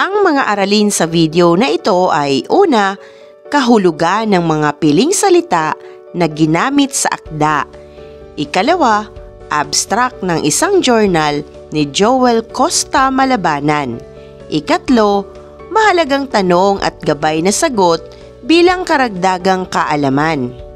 Ang mga aralin sa video na ito ay una, kahulugan ng mga piling salita na ginamit sa akda. Ikalawa, abstract ng isang journal ni Joel Costa Malabanan. Ikatlo, mahalagang tanong at gabay na sagot bilang karagdagang kaalaman.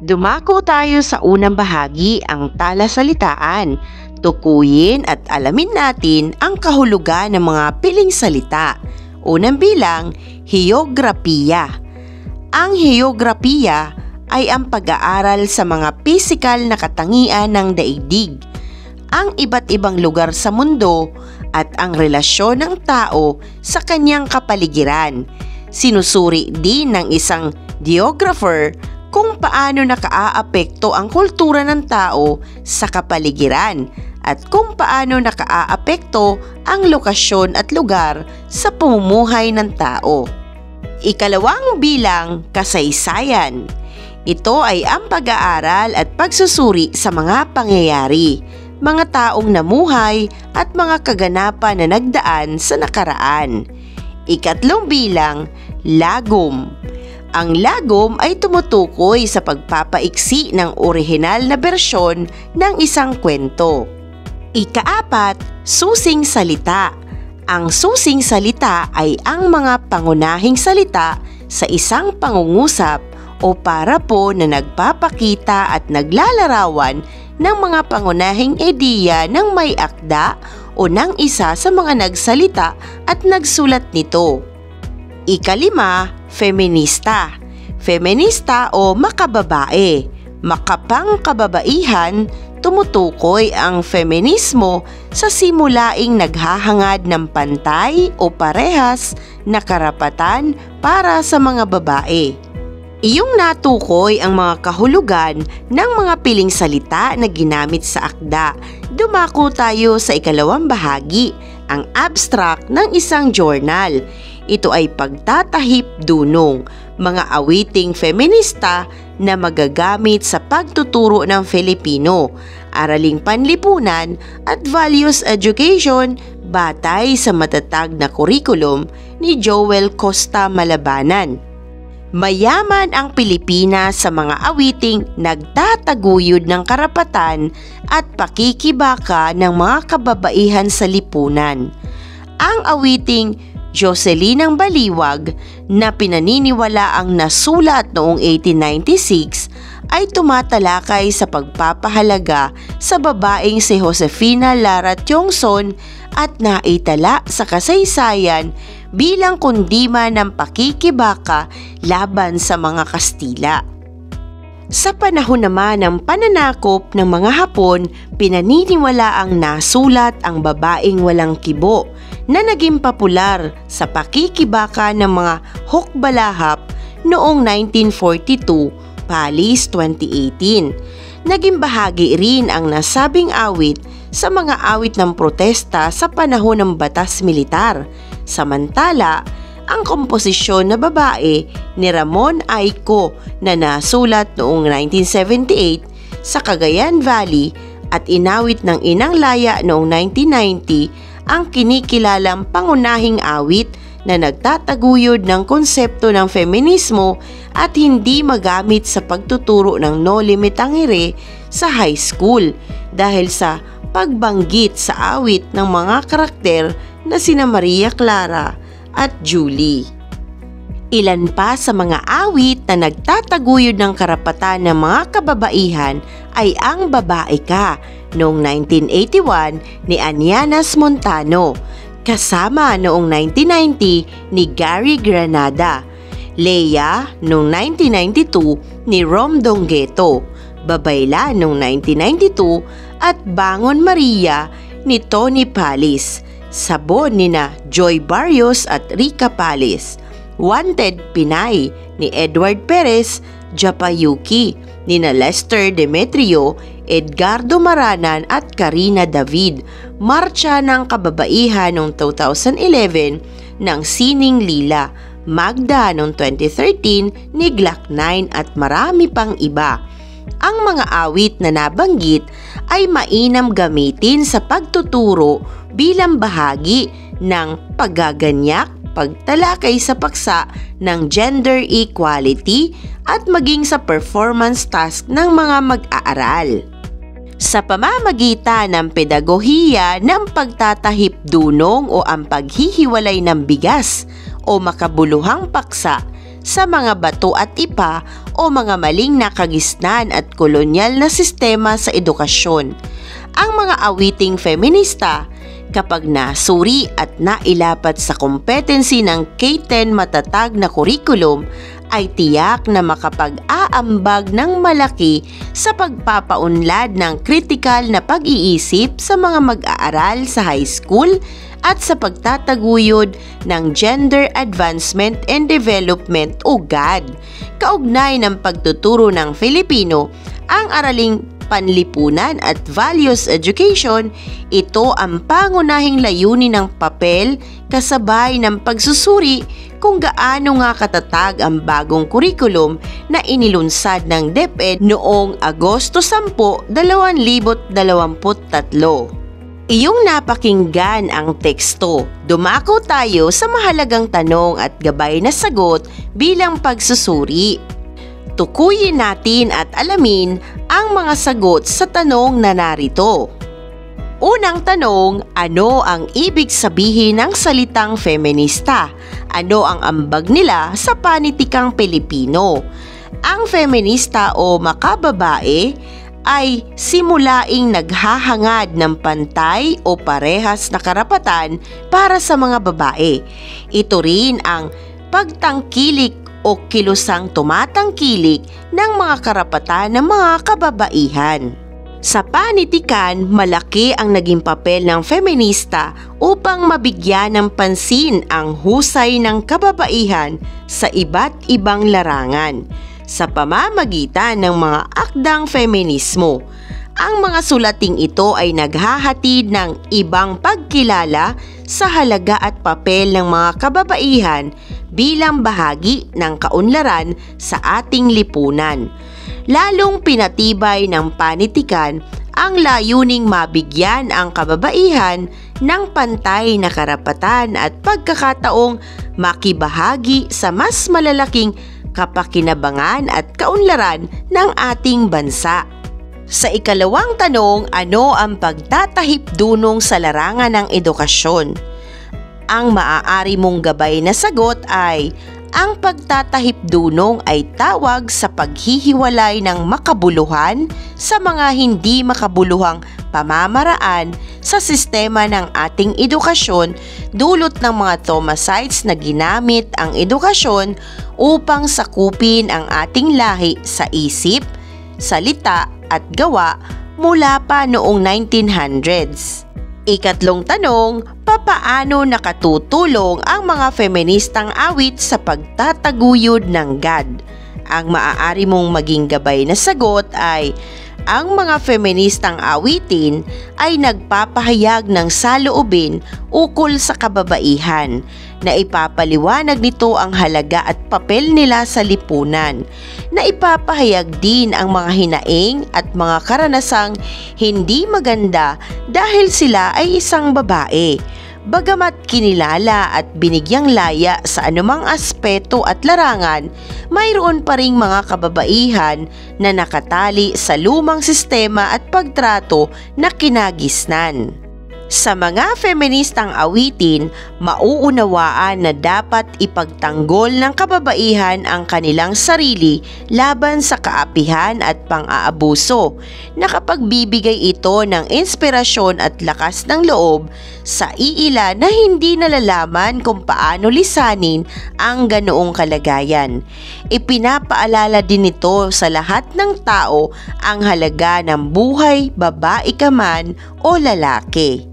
Dumako tayo sa unang bahagi, ang talasalitaan. Tukuyin at alamin natin ang kahulugan ng mga piling salita. Unang bilang, heograpiya. Ang heograpiya ay ang pag-aaral sa mga pisikal na katangian ng daigdig, ang iba't ibang lugar sa mundo at ang relasyon ng tao sa kanyang kapaligiran. Sinusuri din ng isang geographer kung paano nakaaapekto ang kultura ng tao sa kapaligiran at kung paano nakaaapekto ang lokasyon at lugar sa pamumuhay ng tao. Ikalawang bilang, kasaysayan. Ito ay ang pag-aaral at pagsusuri sa mga pangyayari, mga taong namuhay at mga kaganapan na nagdaan sa nakaraan. Ikatlong bilang, lagom. Ang lagom ay tumutukoy sa pagpapaiksi ng orihinal na bersyon ng isang kwento. Ikaapat, susing salita. Ang susing salita ay ang mga pangunahing salita sa isang pangungusap o parapo na nagpapakita at naglalarawan ng mga pangunahing ideya ng may akda o ng isa sa mga nagsalita at nagsulat nito. Ikalima, feminista. Feminista o makababae. Makapangkababaihan, tumutukoy ang feminismo sa simulaing naghahangad ng pantay o parehas na karapatan para sa mga babae. Iyong natukoy ang mga kahulugan ng mga piling salita na ginamit sa akda. Dumako tayo sa ikalawang bahagi, ang abstract ng isang journal. Ito ay pagtatahip dunong, mga awiting feminista na magagamit sa pagtuturo ng Filipino, araling panlipunan at values education batay sa matatag na kurikulum ni Joel Costa Malabanan. Mayaman ang Pilipinas sa mga awiting nagtataguyod ng karapatan at pakikibaka ng mga kababaihan sa lipunan. Ang awiting Joselinang Baliwag na pinaniniwala ang nasulat noong 1896 ay tumatalakay sa pagpapahalaga sa babaeng si Josefina Lara Tiongson at naitala sa kasaysayan bilang kundima ng pakikibaka laban sa mga Kastila. Sa panahon naman ng pananakop ng mga Hapon, pinaniniwala ang nasulat ang babaeng walang kibo na naging popular sa pakikibaka ng mga hukbalahap noong 1942, Palis 2018. Naging bahagi rin ang nasabing awit sa mga awit ng protesta sa panahon ng batas militar. Samantala, ang komposisyon na babae ni Ramon Ayco na nasulat noong 1978 sa Cagayan Valley at inawit ng Inang Laya noong 1990 ang kinikilalang pangunahing awit na nagtataguyod ng konsepto ng feminismo at hindi magamit sa pagtuturo ng no limit ang ire sa high school dahil sa pagbanggit sa awit ng mga karakter na sina Maria Clara at Julie. Ilan pa sa mga awit na nagtataguyod ng karapatan ng mga kababaihan ay ang Babae Ka noong 1981 ni Anianas Montano, kasama noong 1990 ni Gary Granada, Leia noong 1992 ni Rom Donggeto, Babayla noong 1992 at Bangon Maria ni Tony Palis, Sabon nina Joy Barrios at Rica Palis, Wanted Pinay ni Edward Perez, Japayuki nina Lester Demetrio, Edgardo Maranan at Karina David, Marcha ng Kababaihan noong 2011 ng Sining Lila, Magda noong 2013 ni Glock 9 at marami pang iba. Ang mga awit na nabanggit ay mainam gamitin sa pagtuturo bilang bahagi ng paggaganyak, pagtalakay sa paksa ng gender equality at maging sa performance task ng mga mag-aaral. Sa pamamagitan ng pedagohiya ng pagtatahip-dunong o ang paghihiwalay ng bigas o makabuluhang paksa sa mga bato at ipa o mga maling nakagisnan at kolonyal na sistema sa edukasyon. Ang mga awiting feminista, kapag nasuri at nailapat sa competency ng K-10 matatag na kurikulum, ay tiyak na makapag-aambag ng malaki sa pagpapaunlad ng kritikal na pag-iisip sa mga mag-aaral sa high school at sa pagtataguyod ng Gender Advancement and Development o GAD. Kaugnay ng pagtuturo ng Filipino, ang araling panlipunan at values education, ito ang pangunahing layunin ng papel kasabay ng pagsusuri kung gaano nga katatag ang bagong kurikulum na inilunsad ng DepEd noong Agosto 10, 2023. Iyong napakinggan ang teksto. Dumako tayo sa mahalagang tanong at gabay na sagot bilang pagsusuri. Tukuyin natin at alamin ang mga sagot sa tanong na narito. Unang tanong, ano ang ibig sabihin ng salitang feminista? Ano ang ambag nila sa panitikang Pilipino? Ang feminista o makababae ay simulaing naghahangad ng pantay o parehas na karapatan para sa mga babae. Ito rin ang pagtangkilik o kilusang tumatangkilik ng mga karapatan ng mga kababaihan. Sa panitikan, malaki ang naging papel ng feminista upang mabigyan ng pansin ang husay ng kababaihan sa iba't ibang larangan sa pamamagitan ng mga akdang feminismo. Ang mga sulating ito ay naghahatid ng ibang pagkilala sa halaga at papel ng mga kababaihan bilang bahagi ng kaunlaran sa ating lipunan. Lalong pinatibay ng panitikan ang layuning mabigyan ang kababaihan ng pantay na karapatan at pagkakataong makibahagi sa mas malalaking kapakinabangan at kaunlaran ng ating bansa. Sa ikalawang tanong, ano ang pagtatahip-dunong sa larangan ng edukasyon? Ang maaari mong gabay na sagot ay ang pagtatahip-dunong ay tawag sa paghihiwalay ng makabuluhan sa mga hindi makabuluhang pamamaraan sa sistema ng ating edukasyon dulot ng mga Thomasites na ginamit ang edukasyon upang sakupin ang ating lahi sa isip, salita at gawa mula pa noong 1900s. Ikatlong tanong, papaano nakatutulong ang mga feministang awit sa pagtataguyod ng GAD? Ang maaari mong maging gabay na sagot ay ang mga feministang awitin ay nagpapahayag ng saloobin ukol sa kababaihan na ipapaliwanag nito ang halaga at papel nila sa lipunan, na ipapahayag din ang mga hinaing at mga karanasang hindi maganda dahil sila ay isang babae. Bagamat kinilala at binigyang laya sa anumang aspeto at larangan, mayroon pa ring mga kababaihan na nakatali sa lumang sistema at pagtrato na kinagisnan. Sa mga feministang awitin, mauunawaan na dapat ipagtanggol ng kababaihan ang kanilang sarili laban sa kaapihan at pang-aabuso, na kapagbibigay ito ng inspirasyon at lakas ng loob sa iila na hindi nalalaman kung paano lisanin ang ganoong kalagayan. Ipinapaalala din ito sa lahat ng tao ang halaga ng buhay, babae ka man o lalaki.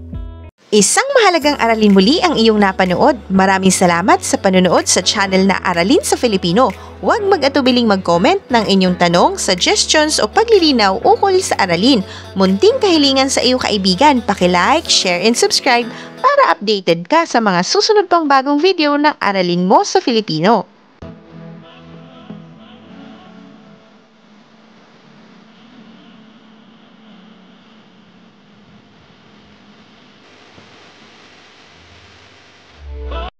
Isang mahalagang aralin muli ang iyong napanood. Maraming salamat sa panonood sa channel na Aralin sa Filipino. Huwag mag-atubiling mag-comment ng inyong tanong, suggestions o paglilinaw ukol sa aralin. Munting kahilingan sa iyong kaibigan, paki-like, share and subscribe para updated ka sa mga susunod pang bagong video ng Aralin mo sa Filipino.